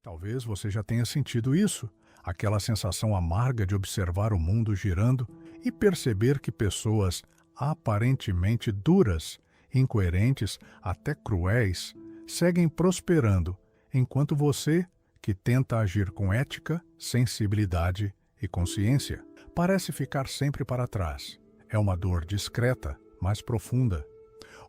Talvez você já tenha sentido isso, aquela sensação amarga de observar o mundo girando e perceber que pessoas aparentemente duras, incoerentes, até cruéis, seguem prosperando, enquanto você, que tenta agir com ética, sensibilidade e consciência, parece ficar sempre para trás. É uma dor discreta, mas profunda.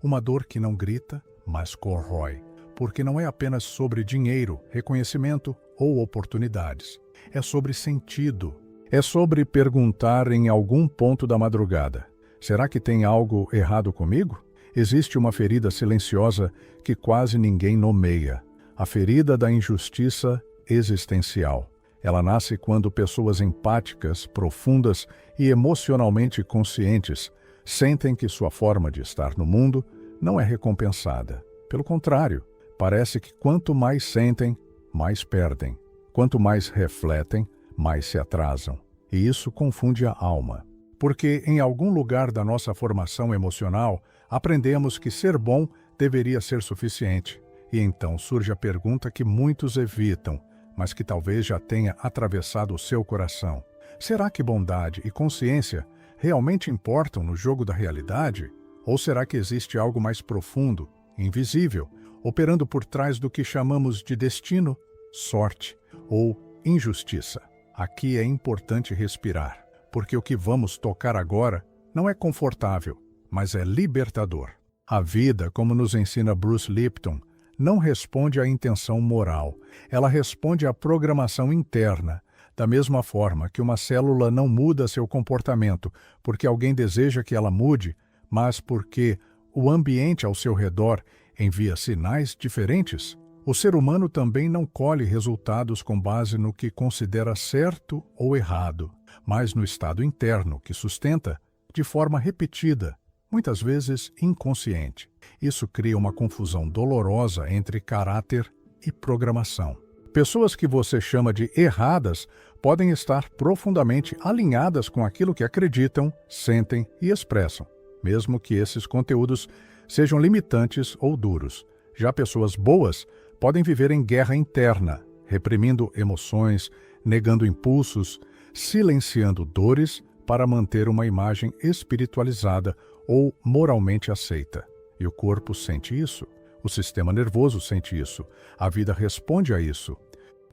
Uma dor que não grita, mas corrói, porque não é apenas sobre dinheiro, reconhecimento ou oportunidades. É sobre sentido. É sobre perguntar em algum ponto da madrugada: será que tem algo errado comigo? Existe uma ferida silenciosa que quase ninguém nomeia. A ferida da injustiça existencial. Ela nasce quando pessoas empáticas, profundas e emocionalmente conscientes sentem que sua forma de estar no mundo não é recompensada. Pelo contrário, parece que quanto mais sentem, mais perdem. Quanto mais refletem, mais se atrasam. E isso confunde a alma. Porque em algum lugar da nossa formação emocional, aprendemos que ser bom deveria ser suficiente. E então surge a pergunta que muitos evitam, mas que talvez já tenha atravessado o seu coração. Será que bondade e consciência realmente importam no jogo da realidade? Ou será que existe algo mais profundo, invisível, operando por trás do que chamamos de destino, sorte ou injustiça? Aqui é importante respirar, porque o que vamos tocar agora não é confortável, mas é libertador. A vida, como nos ensina Bruce Lipton, não responde à intenção moral, ela responde à programação interna, da mesma forma que uma célula não muda seu comportamento porque alguém deseja que ela mude, mas porque o ambiente ao seu redor envia sinais diferentes. O ser humano também não colhe resultados com base no que considera certo ou errado, mas no estado interno que sustenta, de forma repetida, muitas vezes inconsciente. Isso cria uma confusão dolorosa entre caráter e programação. Pessoas que você chama de erradas podem estar profundamente alinhadas com aquilo que acreditam, sentem e expressam, mesmo que esses conteúdos sejam limitantes ou duros. Já pessoas boas podem viver em guerra interna, reprimindo emoções, negando impulsos, silenciando dores para manter uma imagem espiritualizada ou moralmente aceita. E o corpo sente isso, o sistema nervoso sente isso, a vida responde a isso.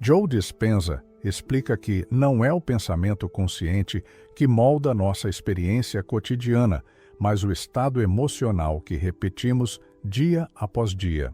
Joe Dispenza explica que não é o pensamento consciente que molda nossa experiência cotidiana, mas o estado emocional que repetimos dia após dia.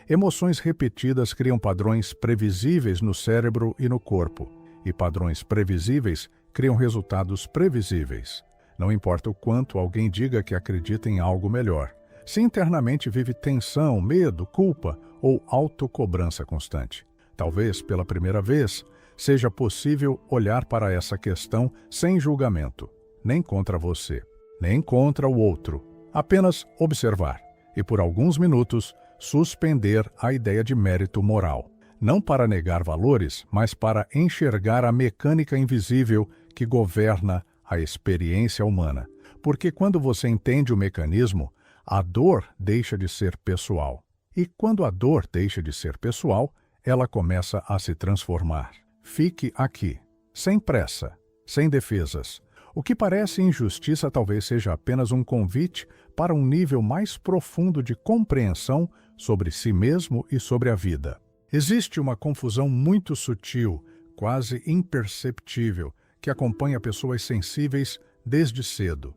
Emoções repetidas criam padrões previsíveis no cérebro e no corpo, e padrões previsíveis criam resultados previsíveis. Não importa o quanto alguém diga que acredita em algo melhor. Se internamente vive tensão, medo, culpa ou autocobrança constante. Talvez, pela primeira vez, seja possível olhar para essa questão sem julgamento, nem contra você, nem contra o outro. Apenas observar e, por alguns minutos, suspender a ideia de mérito moral. Não para negar valores, mas para enxergar a mecânica invisível que governa a experiência humana. Porque quando você entende o mecanismo, a dor deixa de ser pessoal. E quando a dor deixa de ser pessoal, ela começa a se transformar. Fique aqui, sem pressa, sem defesas. O que parece injustiça talvez seja apenas um convite para um nível mais profundo de compreensão sobre si mesmo e sobre a vida. Existe uma confusão muito sutil, quase imperceptível, que acompanha pessoas sensíveis desde cedo.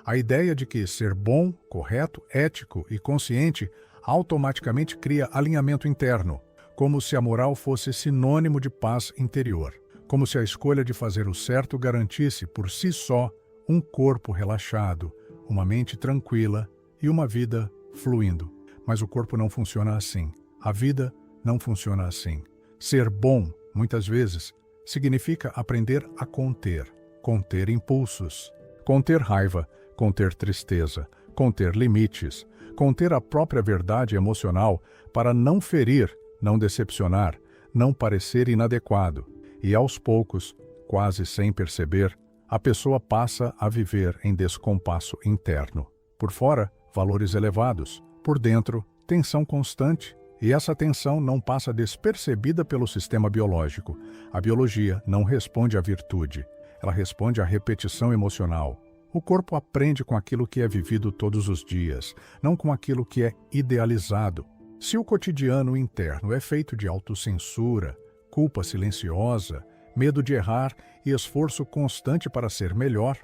A ideia de que ser bom, correto, ético e consciente automaticamente cria alinhamento interno, como se a moral fosse sinônimo de paz interior, como se a escolha de fazer o certo garantisse por si só um corpo relaxado, uma mente tranquila e uma vida fluindo. Mas o corpo não funciona assim. A vida não funciona assim. Ser bom, muitas vezes, significa aprender a conter impulsos, conter raiva, conter tristeza, conter limites, conter a própria verdade emocional para não ferir, não decepcionar, não parecer inadequado. E aos poucos, quase sem perceber, a pessoa passa a viver em descompasso interno. Por fora, valores elevados. Por dentro, tensão constante, E essa tensão não passa despercebida pelo sistema biológico. A biologia não responde à virtude, ela responde à repetição emocional. O corpo aprende com aquilo que é vivido todos os dias, não com aquilo que é idealizado. Se o cotidiano interno é feito de autocensura, culpa silenciosa, medo de errar e esforço constante para ser melhor,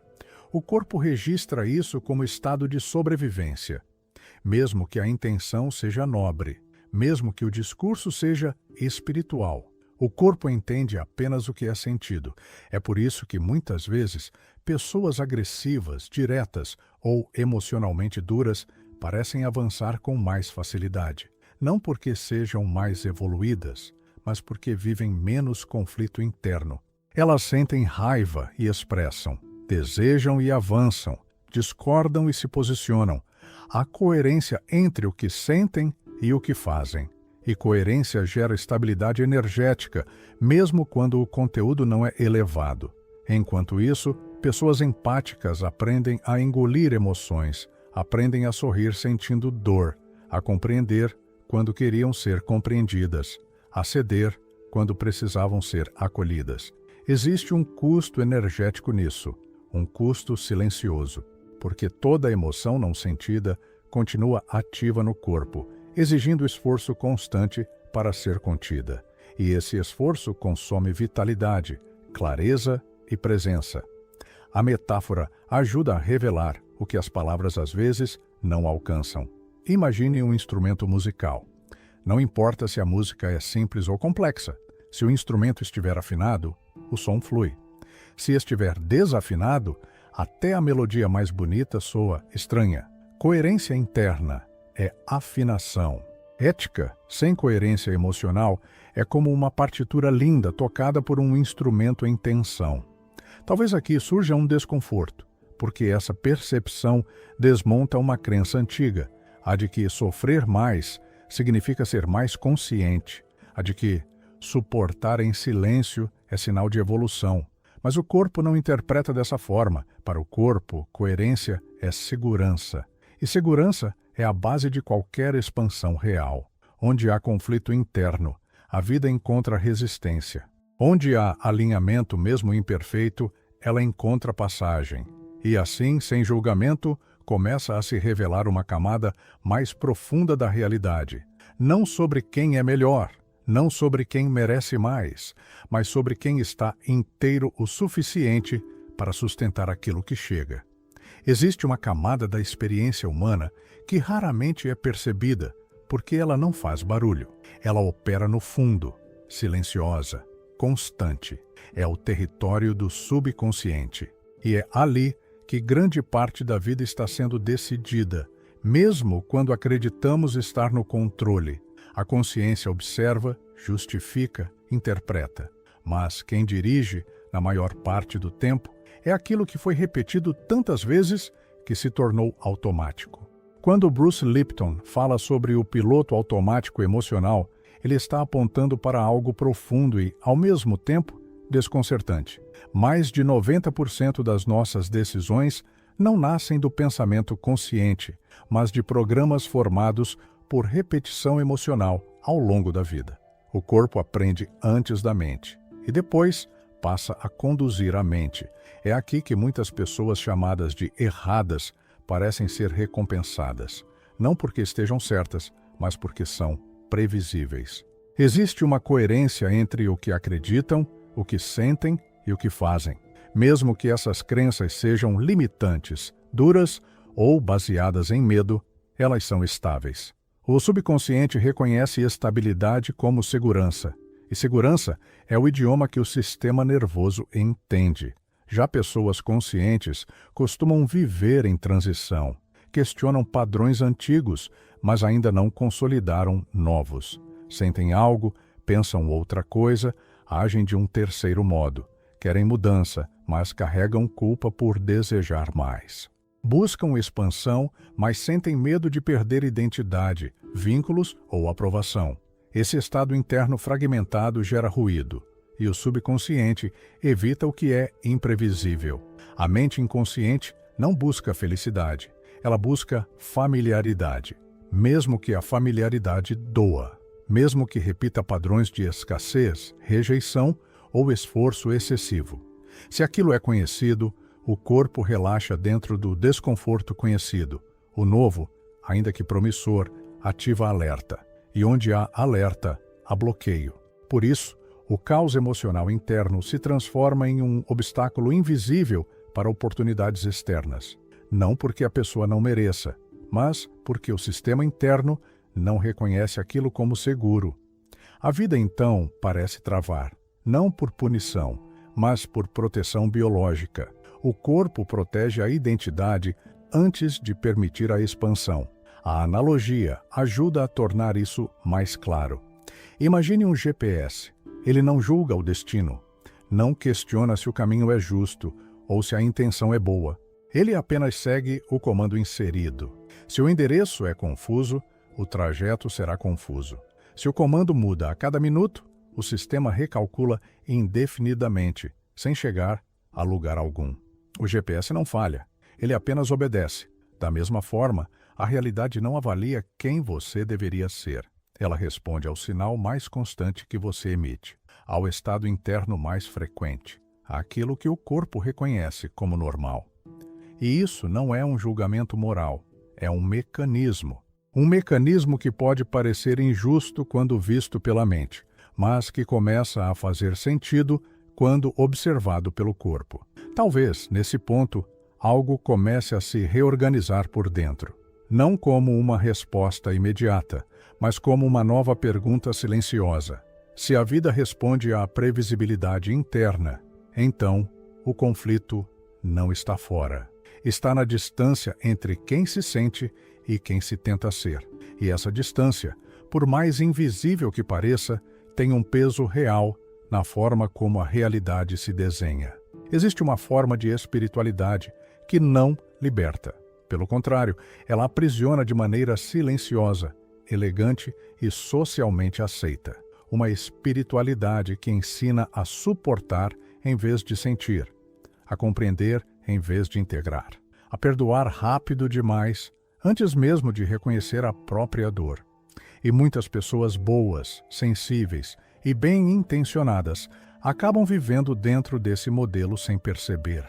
o corpo registra isso como estado de sobrevivência. Mesmo que a intenção seja nobre, mesmo que o discurso seja espiritual, o corpo entende apenas o que é sentido. É por isso que, muitas vezes, pessoas agressivas, diretas ou emocionalmente duras parecem avançar com mais facilidade. Não porque sejam mais evoluídas, mas porque vivem menos conflito interno. Elas sentem raiva e expressam, desejam e avançam, discordam e se posicionam. Há coerência entre o que sentem e o que fazem. E coerência gera estabilidade energética, mesmo quando o conteúdo não é elevado. Enquanto isso, pessoas empáticas aprendem a engolir emoções, aprendem a sorrir sentindo dor, a compreender quando queriam ser compreendidas, a ceder quando precisavam ser acolhidas. Existe um custo energético nisso, um custo silencioso, porque toda emoção não sentida continua ativa no corpo, exigindo esforço constante para ser contida. E esse esforço consome vitalidade, clareza e presença. A metáfora ajuda a revelar o que as palavras às vezes não alcançam. Imagine um instrumento musical. Não importa se a música é simples ou complexa. Se o instrumento estiver afinado, o som flui. Se estiver desafinado, até a melodia mais bonita soa estranha. Coerência interna é afinação. Ética, sem coerência emocional, é como uma partitura linda tocada por um instrumento em tensão. Talvez aqui surja um desconforto, porque essa percepção desmonta uma crença antiga, a de que sofrer mais significa ser mais consciente, a de que suportar em silêncio é sinal de evolução. Mas o corpo não interpreta dessa forma. Para o corpo, coerência é segurança. E segurança é a base de qualquer expansão real. Onde há conflito interno, a vida encontra resistência. Onde há alinhamento, mesmo imperfeito, ela encontra passagem. E assim, sem julgamento, começa a se revelar uma camada mais profunda da realidade. Não sobre quem é melhor, não sobre quem merece mais, mas sobre quem está inteiro o suficiente para sustentar aquilo que chega. Existe uma camada da experiência humana que raramente é percebida, porque ela não faz barulho. Ela opera no fundo, silenciosa, constante. É o território do subconsciente. E é ali que grande parte da vida está sendo decidida, mesmo quando acreditamos estar no controle. A consciência observa, justifica, interpreta. Mas quem dirige, na maior parte do tempo, é aquilo que foi repetido tantas vezes que se tornou automático. Quando Bruce Lipton fala sobre o piloto automático emocional, ele está apontando para algo profundo e, ao mesmo tempo, desconcertante. Mais de 90% das nossas decisões não nascem do pensamento consciente, mas de programas formados por repetição emocional ao longo da vida. O corpo aprende antes da mente e depois passa a conduzir a mente. É aqui que muitas pessoas chamadas de erradas parecem ser recompensadas, não porque estejam certas, mas porque são previsíveis. Existe uma coerência entre o que acreditam, o que sentem e o que fazem, mesmo que essas crenças sejam limitantes, duras ou baseadas em medo, elas são estáveis. O subconsciente reconhece estabilidade como segurança, e segurança é o idioma que o sistema nervoso entende. Já pessoas conscientes costumam viver em transição, questionam padrões antigos, mas ainda não consolidaram novos. Sentem algo, pensam outra coisa, agem de um terceiro modo. Querem mudança, mas carregam culpa por desejar mais. Buscam expansão, mas sentem medo de perder identidade, vínculos ou aprovação. Esse estado interno fragmentado gera ruído, e o subconsciente evita o que é imprevisível. A mente inconsciente não busca felicidade, ela busca familiaridade, mesmo que a familiaridade doa. mesmo que repita padrões de escassez, rejeição ou esforço excessivo. Se aquilo é conhecido, o corpo relaxa dentro do desconforto conhecido. O novo, ainda que promissor, ativa alerta. E onde há alerta, há bloqueio. Por isso, o caos emocional interno se transforma em um obstáculo invisível para oportunidades externas. Não porque a pessoa não mereça, mas porque o sistema interno não reconhece aquilo como seguro. A vida, então, parece travar, não por punição, mas por proteção biológica. O corpo protege a identidade antes de permitir a expansão. A analogia ajuda a tornar isso mais claro. Imagine um GPS. Ele não julga o destino, não questiona se o caminho é justo ou se a intenção é boa. Ele apenas segue o comando inserido. Se o endereço é confuso, o trajeto será confuso. Se o comando muda a cada minuto, o sistema recalcula indefinidamente, sem chegar a lugar algum. O GPS não falha, ele apenas obedece. Da mesma forma, a realidade não avalia quem você deveria ser. Ela responde ao sinal mais constante que você emite, ao estado interno mais frequente, àquilo que o corpo reconhece como normal. E isso não é um julgamento moral, é um mecanismo. Um mecanismo que pode parecer injusto quando visto pela mente, mas que começa a fazer sentido quando observado pelo corpo. Talvez, nesse ponto, algo comece a se reorganizar por dentro. Não como uma resposta imediata, mas como uma nova pergunta silenciosa. Se a vida responde à previsibilidade interna, então o conflito não está fora. Está na distância entre quem se sente e quem se tenta ser. E essa distância, por mais invisível que pareça, tem um peso real na forma como a realidade se desenha. Existe uma forma de espiritualidade que não liberta. Pelo contrário, ela aprisiona de maneira silenciosa, elegante e socialmente aceita. Uma espiritualidade que ensina a suportar em vez de sentir, a compreender em vez de integrar, a perdoar rápido demais, antes mesmo de reconhecer a própria dor. E muitas pessoas boas, sensíveis e bem-intencionadas acabam vivendo dentro desse modelo sem perceber.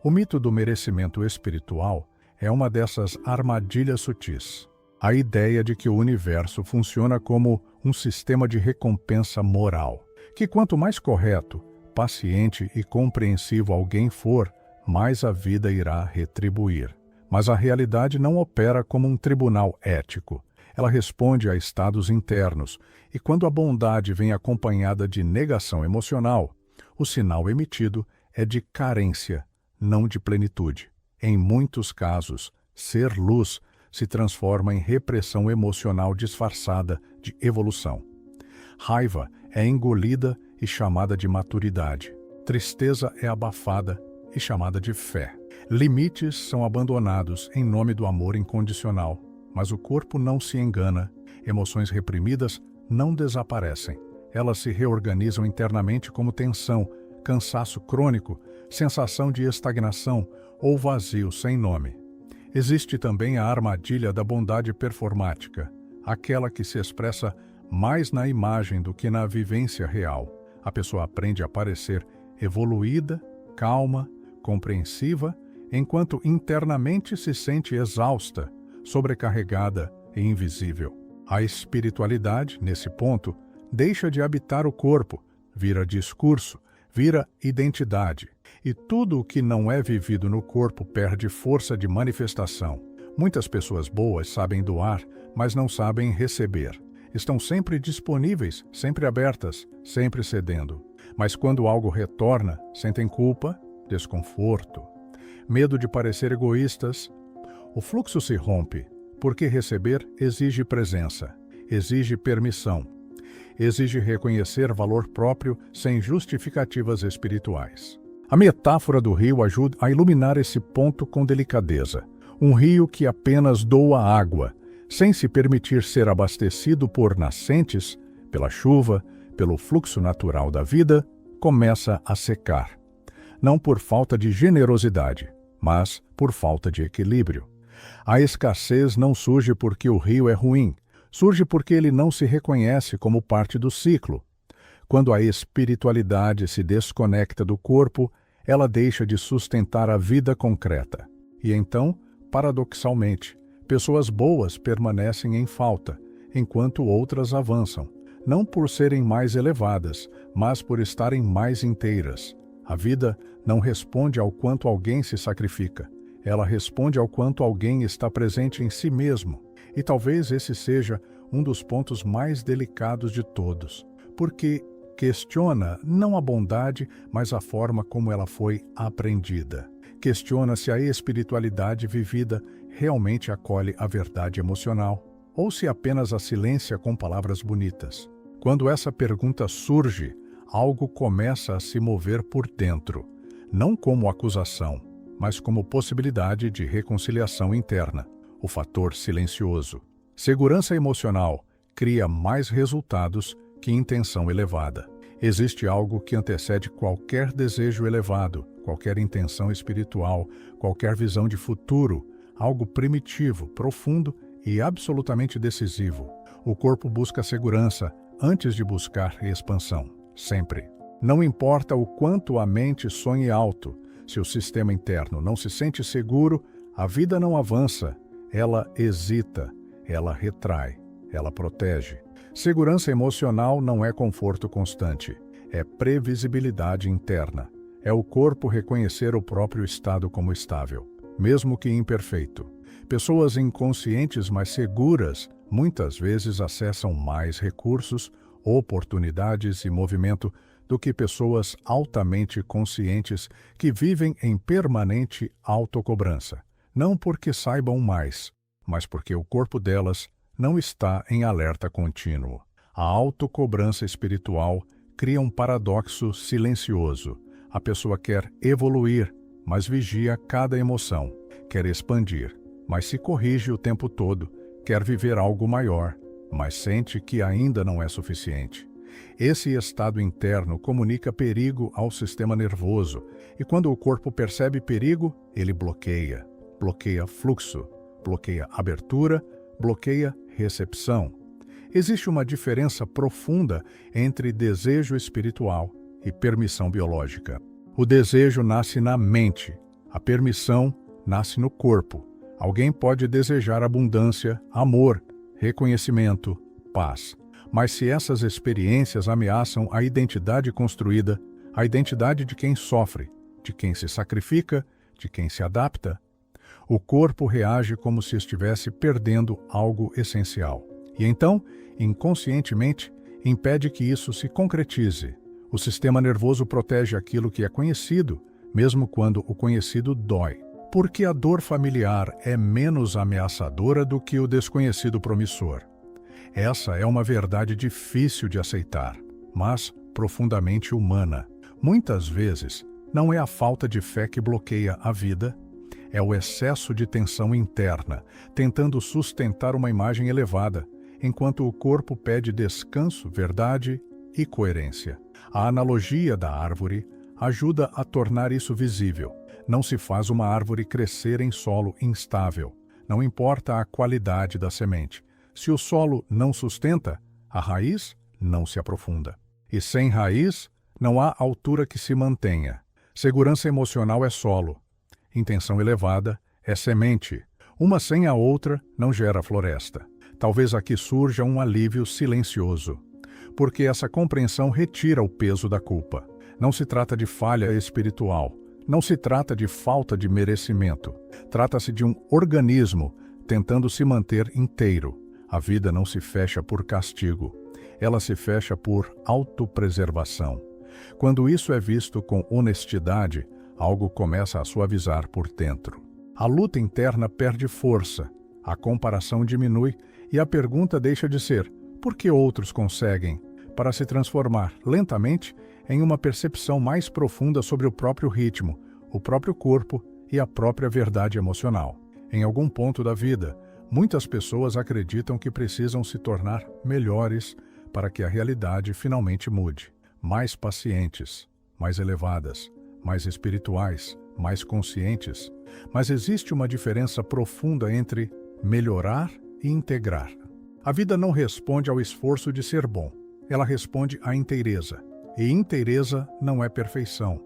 O mito do merecimento espiritual é uma dessas armadilhas sutis. A ideia de que o universo funciona como um sistema de recompensa moral, que quanto mais correto, paciente e compreensivo alguém for, mais a vida irá retribuir. Mas a realidade não opera como um tribunal ético. Ela responde a estados internos, e quando a bondade vem acompanhada de negação emocional, o sinal emitido é de carência, não de plenitude. Em muitos casos, ser luz se transforma em repressão emocional disfarçada de evolução. Raiva é engolida e chamada de maturidade. Tristeza é abafada e chamada de fé. Limites são abandonados em nome do amor incondicional, mas o corpo não se engana. Emoções reprimidas não desaparecem. Elas se reorganizam internamente como tensão, cansaço crônico, sensação de estagnação ou vazio sem nome. Existe também a armadilha da bondade performática, aquela que se expressa mais na imagem do que na vivência real. A pessoa aprende a parecer evoluída, calma, compreensiva, enquanto internamente se sente exausta, sobrecarregada e invisível. A espiritualidade, nesse ponto, deixa de habitar o corpo, vira discurso, vira identidade. E tudo o que não é vivido no corpo perde força de manifestação. Muitas pessoas boas sabem doar, mas não sabem receber. Estão sempre disponíveis, sempre abertas, sempre cedendo. Mas quando algo retorna, sentem culpa, desconforto, medo de parecer egoístas. O fluxo se rompe, porque receber exige presença, exige permissão, exige reconhecer valor próprio sem justificativas espirituais. A metáfora do rio ajuda a iluminar esse ponto com delicadeza. Um rio que apenas doa água, sem se permitir ser abastecido por nascentes, pela chuva, pelo fluxo natural da vida, começa a secar. Não por falta de generosidade, mas por falta de equilíbrio. A escassez não surge porque o rio é ruim, Surge porque ele não se reconhece como parte do ciclo. Quando a espiritualidade se desconecta do corpo, ela deixa de sustentar a vida concreta. E então, paradoxalmente, pessoas boas permanecem em falta, enquanto outras avançam, não por serem mais elevadas, mas por estarem mais inteiras. A vida não responde ao quanto alguém se sacrifica, ela responde ao quanto alguém está presente em si mesmo. E talvez esse seja um dos pontos mais delicados de todos, porque questiona não a bondade, mas a forma como ela foi aprendida. Questiona se a espiritualidade vivida realmente acolhe a verdade emocional, ou se apenas a silencia com palavras bonitas. Quando essa pergunta surge, algo começa a se mover por dentro, não como acusação, mas como possibilidade de reconciliação interna, o fator silencioso. Segurança emocional cria mais resultados que intenção elevada. Existe algo que antecede qualquer desejo elevado, qualquer intenção espiritual, qualquer visão de futuro, algo primitivo, profundo e absolutamente decisivo. O corpo busca segurança antes de buscar expansão, sempre. Não importa o quanto a mente sonhe alto, se o sistema interno não se sente seguro, a vida não avança, ela hesita, ela retrai, ela protege. Segurança emocional não é conforto constante, é previsibilidade interna. É o corpo reconhecer o próprio estado como estável, mesmo que imperfeito. Pessoas inconscientes, mas seguras, muitas vezes acessam mais recursos, oportunidades e movimento do que pessoas altamente conscientes que vivem em permanente autocobrança. Não porque saibam mais, mas porque o corpo delas não está em alerta contínuo. A autocobrança espiritual cria um paradoxo silencioso. A pessoa quer evoluir, mas vigia cada emoção. Quer expandir, mas se corrige o tempo todo. Quer viver algo maior, mas sente que ainda não é suficiente. Esse estado interno comunica perigo ao sistema nervoso, e quando o corpo percebe perigo, ele bloqueia. Bloqueia fluxo, bloqueia abertura, bloqueia recepção. Existe uma diferença profunda entre desejo espiritual e permissão biológica. O desejo nasce na mente, a permissão nasce no corpo. Alguém pode desejar abundância, amor, reconhecimento, paz. Mas se essas experiências ameaçam a identidade construída, a identidade de quem sofre, de quem se sacrifica, de quem se adapta, o corpo reage como se estivesse perdendo algo essencial. E então, inconscientemente, impede que isso se concretize. O sistema nervoso protege aquilo que é conhecido, mesmo quando o conhecido dói. Porque a dor familiar é menos ameaçadora do que o desconhecido promissor. Essa é uma verdade difícil de aceitar, mas profundamente humana. Muitas vezes, não é a falta de fé que bloqueia a vida, é o excesso de tensão interna, tentando sustentar uma imagem elevada, enquanto o corpo pede descanso, verdade e coerência. A analogia da árvore ajuda a tornar isso visível. Não se faz uma árvore crescer em solo instável. Não importa a qualidade da semente. Se o solo não sustenta, a raiz não se aprofunda. E sem raiz, não há altura que se mantenha. Segurança emocional é solo. Intenção elevada é semente. Uma sem a outra não gera floresta. Talvez aqui surja um alívio silencioso, porque essa compreensão retira o peso da culpa. Não se trata de falha espiritual. Não se trata de falta de merecimento. Trata-se de um organismo tentando se manter inteiro. A vida não se fecha por castigo. Ela se fecha por autopreservação. Quando isso é visto com honestidade, algo começa a suavizar por dentro. A luta interna perde força, a comparação diminui e a pergunta deixa de ser por que outros conseguem, para se transformar lentamente em uma percepção mais profunda sobre o próprio ritmo, o próprio corpo e a própria verdade emocional. Em algum ponto da vida, muitas pessoas acreditam que precisam se tornar melhores para que a realidade finalmente mude. Mais pacientes, mais elevadas, mais espirituais, mais conscientes. Mas existe uma diferença profunda entre melhorar e integrar. A vida não responde ao esforço de ser bom. Ela responde à inteireza. E inteireza não é perfeição.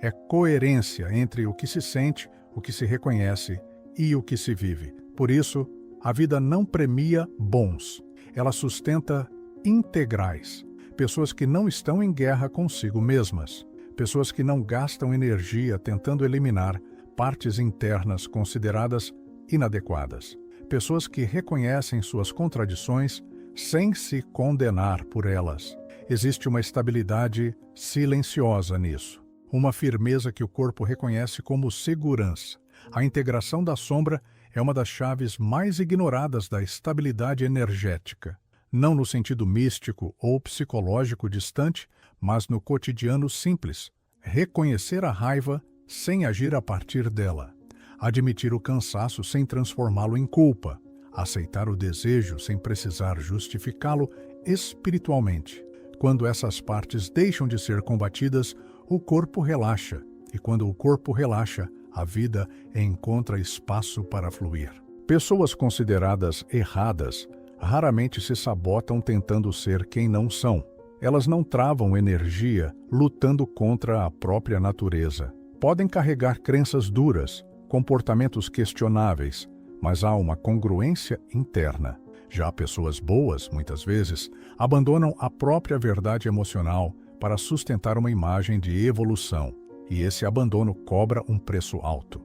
É coerência entre o que se sente, o que se reconhece e o que se vive. Por isso, a vida não premia bons. Ela sustenta integrais. Pessoas que não estão em guerra consigo mesmas. Pessoas que não gastam energia tentando eliminar partes internas consideradas inadequadas. Pessoas que reconhecem suas contradições sem se condenar por elas. Existe uma estabilidade silenciosa nisso. Uma firmeza que o corpo reconhece como segurança. A integração da sombra é uma das chaves mais ignoradas da estabilidade energética. Não no sentido místico ou psicológico distante, mas no cotidiano simples. Reconhecer a raiva sem agir a partir dela. Admitir o cansaço sem transformá-lo em culpa. Aceitar o desejo sem precisar justificá-lo espiritualmente. Quando essas partes deixam de ser combatidas, o corpo relaxa. E quando o corpo relaxa, a vida encontra espaço para fluir. Pessoas consideradas erradas raramente se sabotam tentando ser quem não são. Elas não travam energia lutando contra a própria natureza. Podem carregar crenças duras, comportamentos questionáveis, mas há uma congruência interna. Já pessoas boas, muitas vezes, abandonam a própria verdade emocional para sustentar uma imagem de evolução, e esse abandono cobra um preço alto.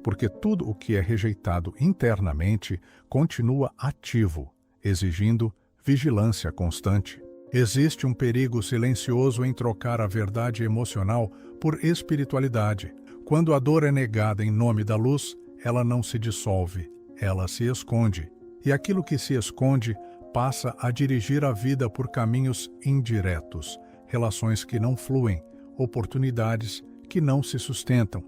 Porque tudo o que é rejeitado internamente continua ativo, exigindo vigilância constante. Existe um perigo silencioso em trocar a verdade emocional por espiritualidade. Quando a dor é negada em nome da luz, ela não se dissolve, ela se esconde. E aquilo que se esconde passa a dirigir a vida por caminhos indiretos, relações que não fluem, oportunidades que não se sustentam.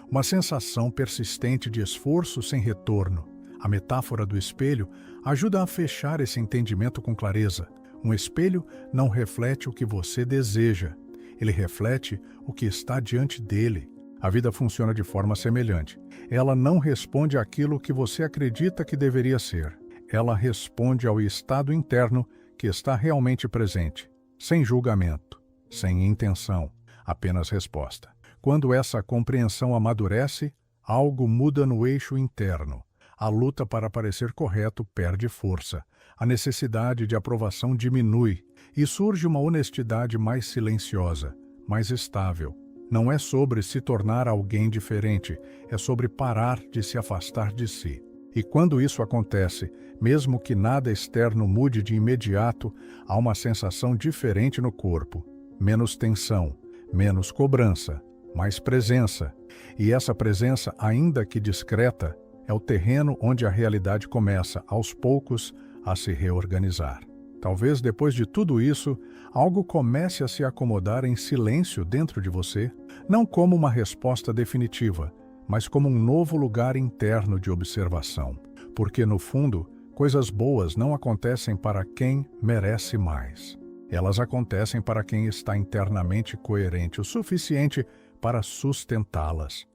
Uma sensação persistente de esforço sem retorno. A metáfora do espelho ajuda a fechar esse entendimento com clareza. Um espelho não reflete o que você deseja, ele reflete o que está diante dele. A vida funciona de forma semelhante. Ela não responde àquilo que você acredita que deveria ser. Ela responde ao estado interno que está realmente presente, sem julgamento, sem intenção, apenas resposta. Quando essa compreensão amadurece, algo muda no eixo interno. A luta para parecer correto perde força. A necessidade de aprovação diminui e surge uma honestidade mais silenciosa, mais estável. Não é sobre se tornar alguém diferente, é sobre parar de se afastar de si. E quando isso acontece, mesmo que nada externo mude de imediato, há uma sensação diferente no corpo. Menos tensão, menos cobrança, mais presença. E essa presença, ainda que discreta, é o terreno onde a realidade começa, aos poucos, a se reorganizar. Talvez depois de tudo isso, algo comece a se acomodar em silêncio dentro de você, não como uma resposta definitiva, mas como um novo lugar interno de observação. Porque, no fundo, coisas boas não acontecem para quem merece mais. Elas acontecem para quem está internamente coerente o suficiente para sustentá-las.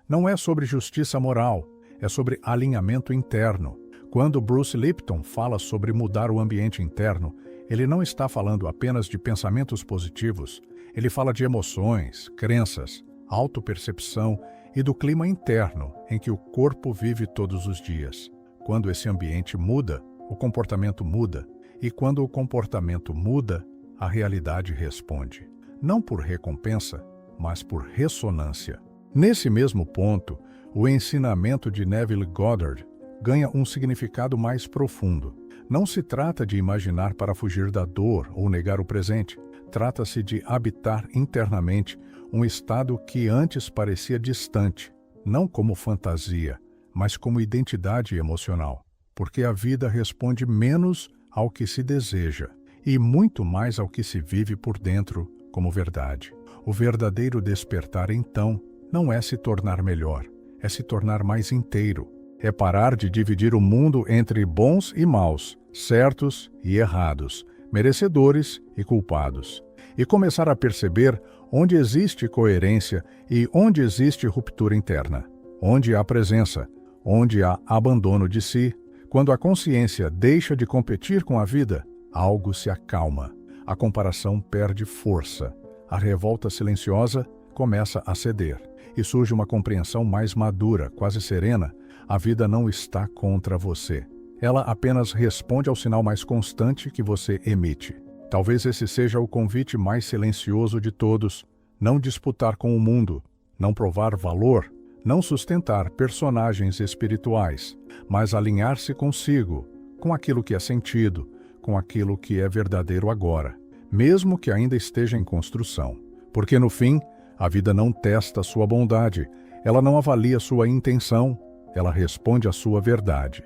Não é sobre justiça moral, é sobre alinhamento interno. Quando Bruce Lipton fala sobre mudar o ambiente interno, ele não está falando apenas de pensamentos positivos, ele fala de emoções, crenças, autopercepção e do clima interno em que o corpo vive todos os dias. Quando esse ambiente muda, o comportamento muda, e quando o comportamento muda, a realidade responde. Não por recompensa, mas por ressonância. Nesse mesmo ponto, o ensinamento de Neville Goddard ganha um significado mais profundo. Não se trata de imaginar para fugir da dor ou negar o presente. Trata-se de habitar internamente um estado que antes parecia distante, não como fantasia, mas como identidade emocional. Porque a vida responde menos ao que se deseja e muito mais ao que se vive por dentro como verdade. O verdadeiro despertar, então, não é se tornar melhor, é se tornar mais inteiro. É parar de dividir o mundo entre bons e maus, certos e errados, merecedores e culpados, e começar a perceber onde existe coerência e onde existe ruptura interna, onde há presença, onde há abandono de si, Quando a consciência deixa de competir com a vida, algo se acalma. A comparação perde força. A revolta silenciosa começa a ceder. E surge uma compreensão mais madura, quase serena. A vida não está contra você. Ela apenas responde ao sinal mais constante que você emite. Talvez esse seja o convite mais silencioso de todos. Não disputar com o mundo, não provar valor, não sustentar personagens espirituais, mas alinhar-se consigo, com aquilo que é sentido, com aquilo que é verdadeiro agora, mesmo que ainda esteja em construção. Porque no fim, a vida não testa sua bondade, ela não avalia sua intenção, ela responde à sua verdade.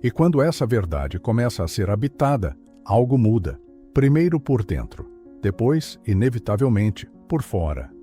E quando essa verdade começa a ser habitada, algo muda. Primeiro por dentro, depois, inevitavelmente, por fora.